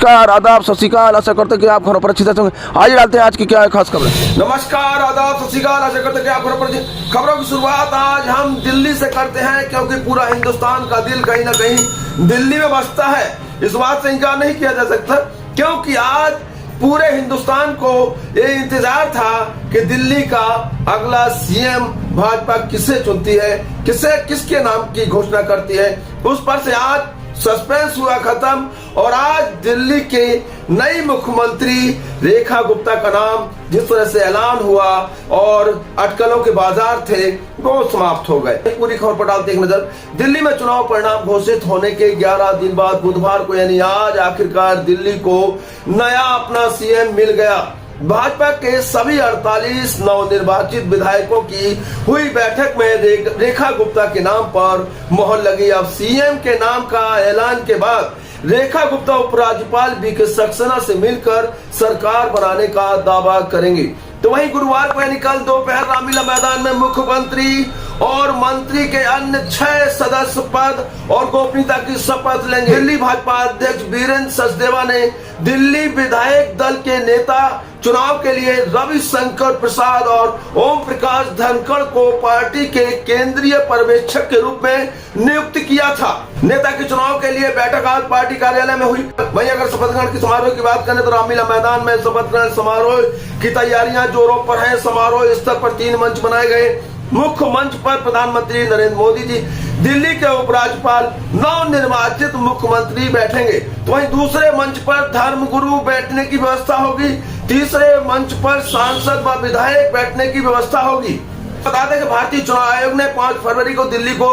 नमस्कार, आदाब, सत श्री अकाल। आशा करते कि आप घरों पर अच्छी तरह से। आज डालते हैं आज की क्या है खास खबर। नमस्कार, आदाब, सत श्री अकाल। आशा करते कि आप घरों पर। खबरों की शुरुआत आज हम दिल्ली से करते हैं, क्योंकि पूरा हिंदुस्तान का दिल कहीं ना कहीं दिल्ली में बसता है। इस बात से इनकार नहीं किया जा सकता, क्योंकि आज पूरे हिंदुस्तान को ये इंतजार था कि दिल्ली का अगला सीएम भाजपा किसे चुनती है, किसके नाम की घोषणा करती है। उस पर से आज सस्पेंस हुआ खत्म और आज दिल्ली के नई मुख्यमंत्री रेखा गुप्ता का नाम जिस तरह से ऐलान हुआ और अटकलों के बाजार थे वो समाप्त हो गए। पूरी खबर पर डालते एक नजर। दिल्ली में चुनाव परिणाम घोषित होने के 11 दिन बाद बुधवार को यानी आज आखिरकार दिल्ली को नया अपना सीएम मिल गया। भाजपा के सभी 48 नवनिर्वाचित विधायकों की हुई बैठक में रेखा गुप्ता के नाम पर मोहर लगी। अब सीएम के नाम का ऐलान के बाद रेखा गुप्ता उपराज्यपाल बीके सक्सेना से मिलकर सरकार बनाने का दावा करेंगी। तो वहीं गुरुवार को यानी कल दोपहर रामलीला मैदान में मुख्यमंत्री और मंत्री के अन्य 6 सदस्य पद और गोपनीयता की शपथ लेंगे। दिल्ली भाजपा अध्यक्ष वीरेंद्र सचदेवा ने दिल्ली विधायक दल के नेता चुनाव के लिए रविशंकर प्रसाद और ओम प्रकाश धनखड़ को पार्टी के केंद्रीय पर्यवेक्षक के रूप में नियुक्त किया था। नेता के चुनाव के लिए बैठक आज पार्टी कार्यालय में हुई। वहीं अगर शपथ ग्रहण की समारोह की बात करें तो रामलीला मैदान में शपथ ग्रहण समारोह की तैयारियां जोरों पर है। समारोह स्तर पर 3 मंच बनाए गए। मुख्य मंच पर प्रधानमंत्री नरेंद्र मोदी जी, दिल्ली के उपराज्यपाल, नवनिर्वाचित मुख्यमंत्री बैठेंगे। तो वहीं दूसरे मंच पर धर्मगुरु बैठने की व्यवस्था होगी। तीसरे मंच पर सांसद व विधायक बैठने की व्यवस्था होगी। बता दें कि भारतीय चुनाव आयोग ने 5 फरवरी को दिल्ली को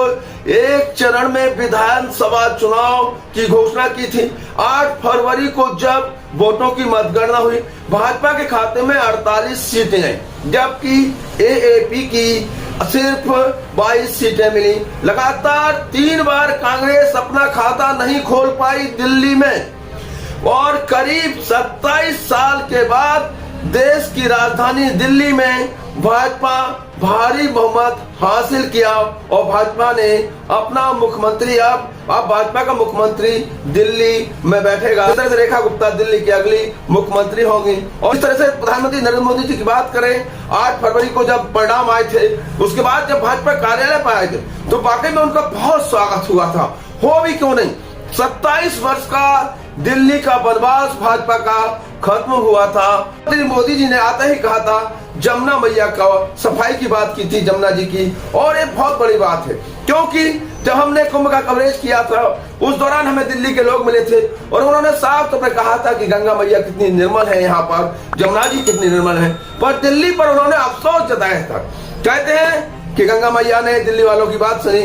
एक चरण में विधानसभा चुनाव की घोषणा की थी। 8 फरवरी को जब वोटों की मतगणना हुई, भाजपा के खाते में 48 सीटें आई, जबकि एएपी की सिर्फ 22 सीटें मिली। लगातार 3 बार कांग्रेस अपना खाता नहीं खोल पाई दिल्ली में और करीब 27 साल के बाद देश की राजधानी दिल्ली में भाजपा भारी बहुमत हासिल किया और भाजपा ने अपना मुख्यमंत्री अब भाजपा का मुख्यमंत्री दिल्ली में बैठेगा। इस तरह से रेखा गुप्ता दिल्ली की अगली मुख्यमंत्री होंगी। और इस तरह से प्रधानमंत्री नरेंद्र मोदी जी की बात करें, 8 फरवरी को जब परिणाम आए थे, उसके बाद जब भाजपा कार्यालय पर आए थे तो वाकई में उनका बहुत स्वागत हुआ था। हो भी क्यों नहीं, 27 वर्ष का दिल्ली का वनवास भाजपा का खत्म हुआ था। मोदी जी ने आते ही कहा था, जमुना मैया का सफाई की बात की थी, जमुना जी की। और ये बहुत बड़ी बात है, क्योंकि जब हमने कुंभ का कवरेज किया था उस दौरान हमें दिल्ली के लोग मिले थे और उन्होंने साफ तौर पर कहा था कि गंगा मैया कितनी निर्मल है, यहाँ पर जमुना जी कितनी निर्मल है। पर दिल्ली पर उन्होंने अफसोस जताया था। कहते हैं कि गंगा मैया ने दिल्ली वालों की बात सुनी।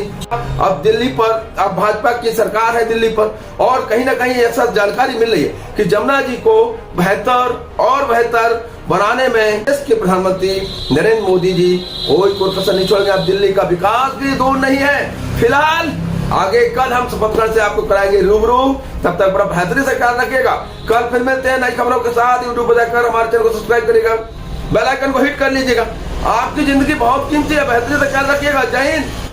अब दिल्ली पर अब भाजपा की सरकार है दिल्ली पर, और कहीं ना कहीं ऐसा जानकारी मिल रही है कि जमुना जी को बेहतर बनाने में देश के प्रधानमंत्री नरेंद्र मोदी जी कोई कसर नहीं छोड़ेंगे। अब दिल्ली का विकास भी दूर नहीं है। फिलहाल आगे कल हम शपथ ग्रहण से आपको कराएंगे रूबरू। तब तक बड़ा बेहतरीन से ख्याल रखिएगा। कल फिर मिलते हैं नई खबरों के साथ। यूट्यूब पर जाकर हमारे चैनल को सब्सक्राइब करिएगा, बेल आइकन को हिट कर लीजिएगा। आपकी जिंदगी बहुत कीमती है, बेहतरीन से ख्याल रखिएगा। जय हिंद।